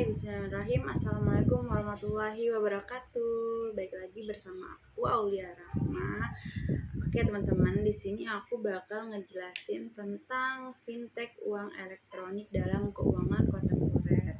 Bismillahirrahmanirrahim. Assalamualaikum warahmatullahi wabarakatuh. Baik lagi bersama aku Aulia Rahma. Oke teman-teman, di sini aku bakal ngejelasin tentang fintech uang elektronik dalam keuangan kontemporer.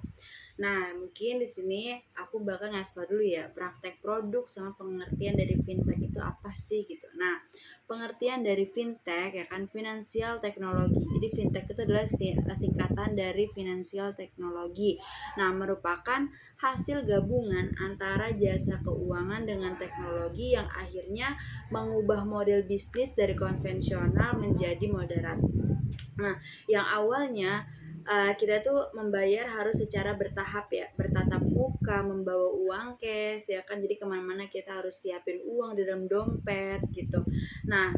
Nah, mungkin di sini aku bakal ngasih tau dulu ya praktek produk sama pengertian dari fintech itu apa sih gitu. Nah, pengertian dari fintech ya kan finansial teknologi. Jadi fintech itu adalah singkatan dari finansial teknologi. Nah, merupakan hasil gabungan antara jasa keuangan dengan teknologi yang akhirnya mengubah model bisnis dari konvensional menjadi moderat. Nah, yang awalnya kita tuh membayar harus secara bertahap ya, bertatap muka, membawa uang cash ya kan, jadi kemana-mana kita harus siapin uang di dalam dompet gitu. Nah,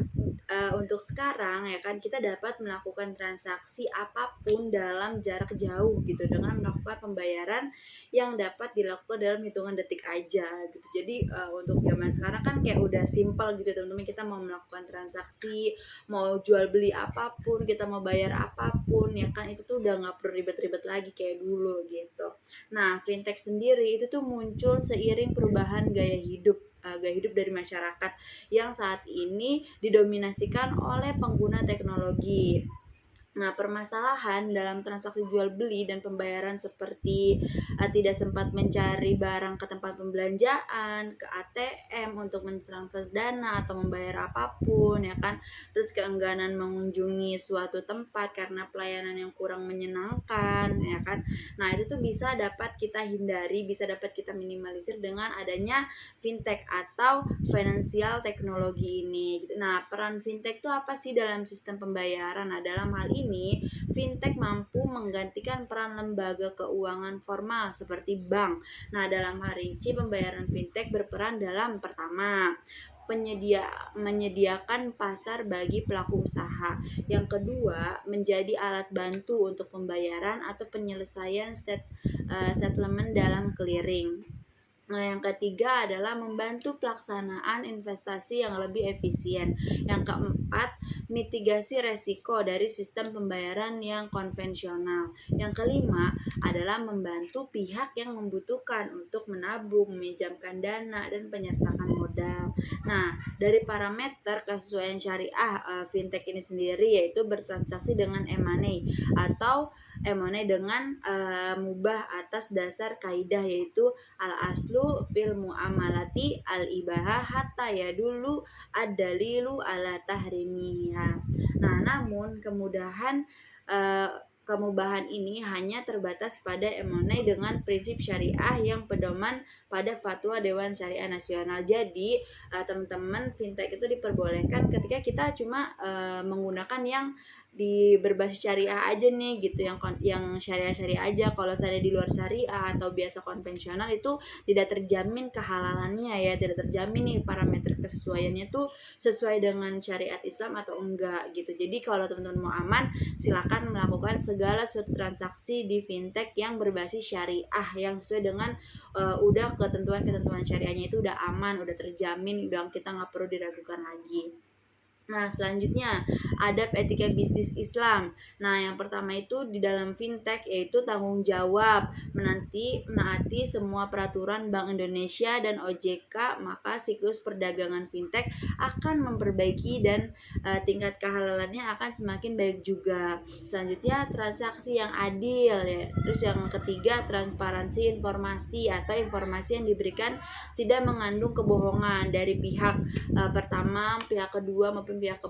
untuk sekarang ya kan kita dapat melakukan transaksi apapun dalam jarak jauh gitu dengan melakukan pembayaran yang dapat dilakukan dalam hitungan detik aja gitu. Jadi untuk zaman sekarang kan kayak udah simpel gitu teman-teman, kita mau melakukan transaksi, mau jual beli apapun, kita mau bayar apapun ya kan, itu tuh udah nggak perlu ribet-ribet lagi kayak dulu gitu. Nah, fintech sendiri itu tuh muncul seiring perubahan gaya hidup dari masyarakat yang saat ini didominasikan oleh pengguna teknologi. Nah, permasalahan dalam transaksi jual beli dan pembayaran seperti tidak sempat mencari barang ke tempat pembelanjaan, ke ATM untuk mentransfer dana atau membayar apapun ya kan. Terus keengganan mengunjungi suatu tempat karena pelayanan yang kurang menyenangkan ya kan. Nah, itu tuh bisa dapat kita hindari, bisa dapat kita minimalisir dengan adanya fintech atau financial teknologi ini gitu. Nah, peran fintech itu apa sih dalam sistem pembayaran? Nah, dalam hal ini fintech mampu menggantikan peran lembaga keuangan formal seperti bank. Nah, dalam hal ini pembayaran fintech berperan dalam pertama, menyediakan pasar bagi pelaku usaha. Yang kedua, menjadi alat bantu untuk pembayaran atau penyelesaian settlement dalam clearing. Nah, yang ketiga adalah membantu pelaksanaan investasi yang lebih efisien. Yang keempat, mitigasi resiko dari sistem pembayaran yang konvensional. Yang kelima adalah membantu pihak yang membutuhkan untuk menabung, meminjamkan dana, dan penyertakan modal. Nah, dari parameter kesesuaian syariah fintech ini sendiri yaitu bertransaksi dengan M&A atau M&A dengan mubah atas dasar kaidah yaitu al-aslu fil muamalati al-ibaha hatta ya dulu ad-dalilu ala tahrimiha. Nah, namun kemudahan ini hanya terbatas pada M&A dengan prinsip syariah yang pedoman pada fatwa Dewan Syariah Nasional. Jadi teman-teman, fintech itu diperbolehkan ketika kita cuma menggunakan yang berbasis syariah aja nih gitu, yang syariah aja. Kalau saya di luar syariah atau biasa konvensional itu tidak terjamin kehalalannya ya, tidak terjamin nih parameter kesesuaiannya tuh sesuai dengan syariat Islam atau enggak gitu. Jadi kalau teman-teman mau aman, silakan melakukan segala suatu transaksi di fintech yang berbasis syariah yang sesuai dengan udah ketentuan syariahnya itu udah aman, udah terjamin, udah kita nggak perlu diragukan lagi. Nah, selanjutnya adab etika bisnis Islam. Nah, yang pertama itu di dalam fintech yaitu tanggung jawab menaati semua peraturan Bank Indonesia dan OJK, maka siklus perdagangan fintech akan memperbaiki dan tingkat kehalalannya akan semakin baik juga. Selanjutnya transaksi yang adil ya. Terus yang ketiga transparansi informasi atau informasi yang diberikan tidak mengandung kebohongan dari pihak pertama, pihak kedua maupun pihak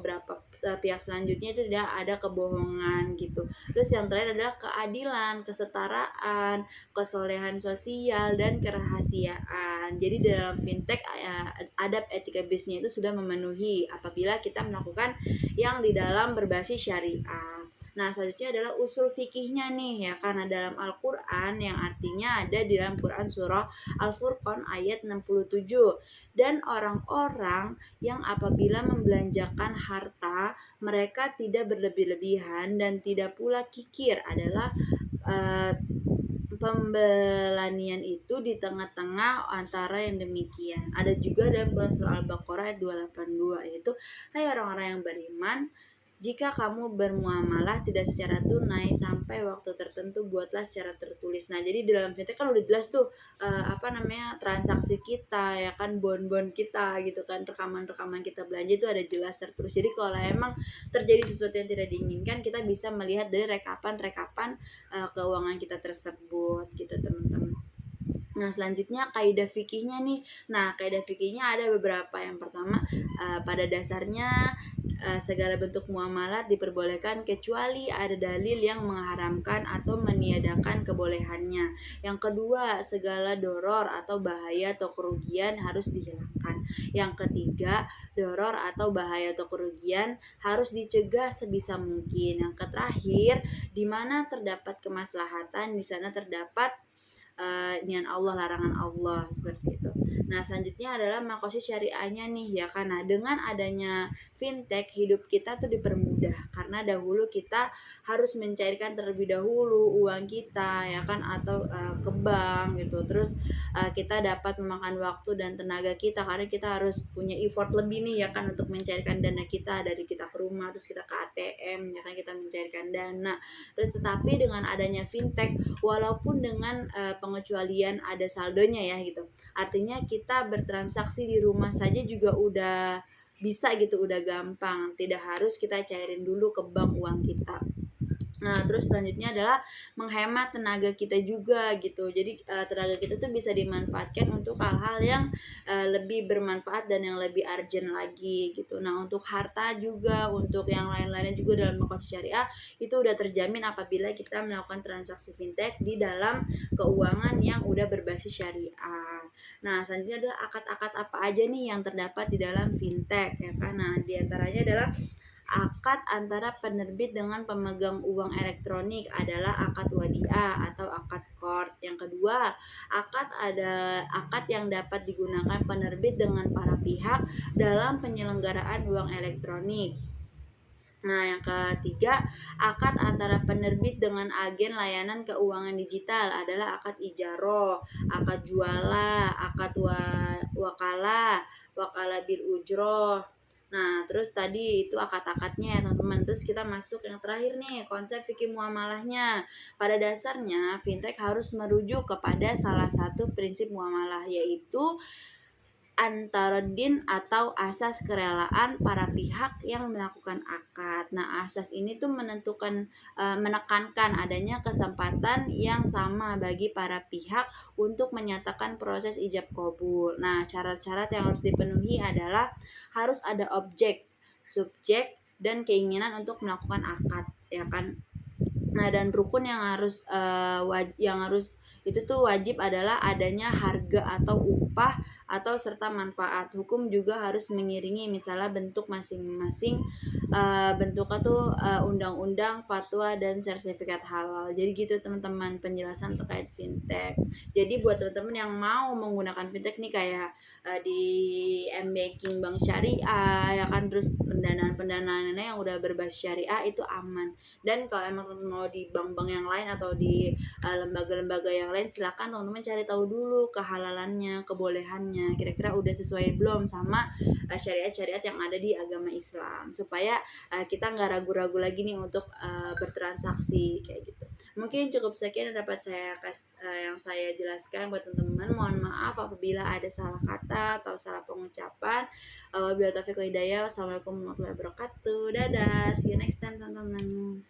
selanjutnya itu tidak ada kebohongan gitu. Terus yang terakhir adalah keadilan, kesetaraan, kesolehan sosial, dan kerahasiaan. Jadi dalam fintech adab etika bisnisnya itu sudah memenuhi apabila kita melakukan yang di dalam berbasis syariah. Nah, selanjutnya adalah usul fikihnya nih ya, karena dalam Al-Qur'an yang artinya ada di dalam Quran surah Al-Furqan ayat 67. Dan orang-orang yang apabila membelanjakan harta mereka tidak berlebih-lebihan dan tidak pula kikir adalah pembelanian itu di tengah-tengah antara yang demikian. Ada juga dalam Quran surah Al-Baqarah ayat 282 yaitu hai orang-orang yang beriman, Jika kamu bermuamalah tidak secara tunai sampai waktu tertentu, buatlah secara tertulis. Nah, jadi di dalam fintech kan udah jelas tuh transaksi kita ya kan, bon-bon kita gitu kan, rekaman-rekaman kita belanja itu ada jelas tertulis. Jadi kalau emang terjadi sesuatu yang tidak diinginkan, kita bisa melihat dari rekapan-rekapan keuangan kita tersebut gitu teman-teman. Nah, selanjutnya kaidah fikihnya nih. Nah, kaidah fikihnya ada beberapa. Yang pertama, pada dasarnya segala bentuk muamalat diperbolehkan kecuali ada dalil yang mengharamkan atau meniadakan kebolehannya. Yang kedua, segala doror atau bahaya atau kerugian harus dihilangkan. Yang ketiga, doror atau bahaya atau kerugian harus dicegah sebisa mungkin. Yang terakhir, di mana terdapat kemaslahatan, di sana terdapat niat Allah, larangan Allah, seperti itu. Nah, selanjutnya adalah makosid syariahnya nih ya, karena dengan adanya fintech hidup kita tuh dipermudah, karena dahulu kita harus mencairkan terlebih dahulu uang kita ya kan, atau ke bank gitu. Terus kita dapat memakan waktu dan tenaga kita, karena kita harus punya effort lebih nih ya kan untuk mencairkan dana kita, dari kita ke rumah terus kita ke ATM ya kan, kita mencairkan dana. Terus tetapi dengan adanya fintech, walaupun dengan pengecualian ada saldonya ya gitu, artinya kita bertransaksi di rumah saja juga udah bisa gitu, udah gampang, tidak harus kita cairin dulu ke bank uang kita. Nah, terus selanjutnya adalah menghemat tenaga kita juga gitu. Jadi tenaga kita tuh bisa dimanfaatkan untuk hal-hal yang lebih bermanfaat dan yang lebih urgent lagi gitu. Nah, untuk harta juga, untuk yang lain-lainnya juga dalam makosid syariah itu udah terjamin apabila kita melakukan transaksi fintech di dalam keuangan yang udah berbasis syariah. Nah, selanjutnya adalah akad-akad apa aja nih yang terdapat di dalam fintech ya kan. Nah, diantaranya adalah akad antara penerbit dengan pemegang uang elektronik adalah akad wadiah atau akad qard. Yang kedua, akad yang dapat digunakan penerbit dengan para pihak dalam penyelenggaraan uang elektronik. Nah, yang ketiga, akad antara penerbit dengan agen layanan keuangan digital adalah akad ijaroh, akad jualah, akad wakalah, wakalah bil ujroh. Nah, terus tadi itu akad-akadnya ya teman-teman. Terus kita masuk yang terakhir nih, konsep fikih muamalahnya. Pada dasarnya, fintech harus merujuk kepada salah satu prinsip muamalah, yaitu antara din atau asas kerelaan para pihak yang melakukan akad. Nah, asas ini tuh menekankan adanya kesempatan yang sama bagi para pihak untuk menyatakan proses ijab kabul. Nah, syarat-syarat yang harus dipenuhi adalah harus ada objek, subjek, dan keinginan untuk melakukan akad, ya kan? Nah, dan rukun yang harus itu tuh wajib adalah adanya harga atau upah atau serta manfaat. Hukum juga harus mengiringi, misalnya bentuk masing-masing bentuknya tuh undang-undang, fatwa, dan sertifikat halal. Jadi gitu teman-teman penjelasan terkait fintech. Jadi buat teman-teman yang mau menggunakan fintech nih, kayak di m-banking bank syariah ya kan, terus pendanaan-pendanaannya yang udah berbasis syariah itu aman. Dan kalau emang teman-teman mau di bank-bank yang lain atau di lembaga-lembaga yang lain, silakan teman-teman cari tahu dulu kehalalannya, kebolehannya, kira-kira udah sesuai belum sama syariat-syariat yang ada di agama Islam, supaya kita nggak ragu-ragu lagi nih untuk bertransaksi kayak gitu. Mungkin cukup sekian yang dapat yang saya jelaskan buat teman-teman. Mohon maaf apabila ada salah kata atau salah pengucapan. Wabillahi taufiq wal hidayah. Wassalamualaikum warahmatullahi wabarakatuh. Dadah, see you next time teman-teman.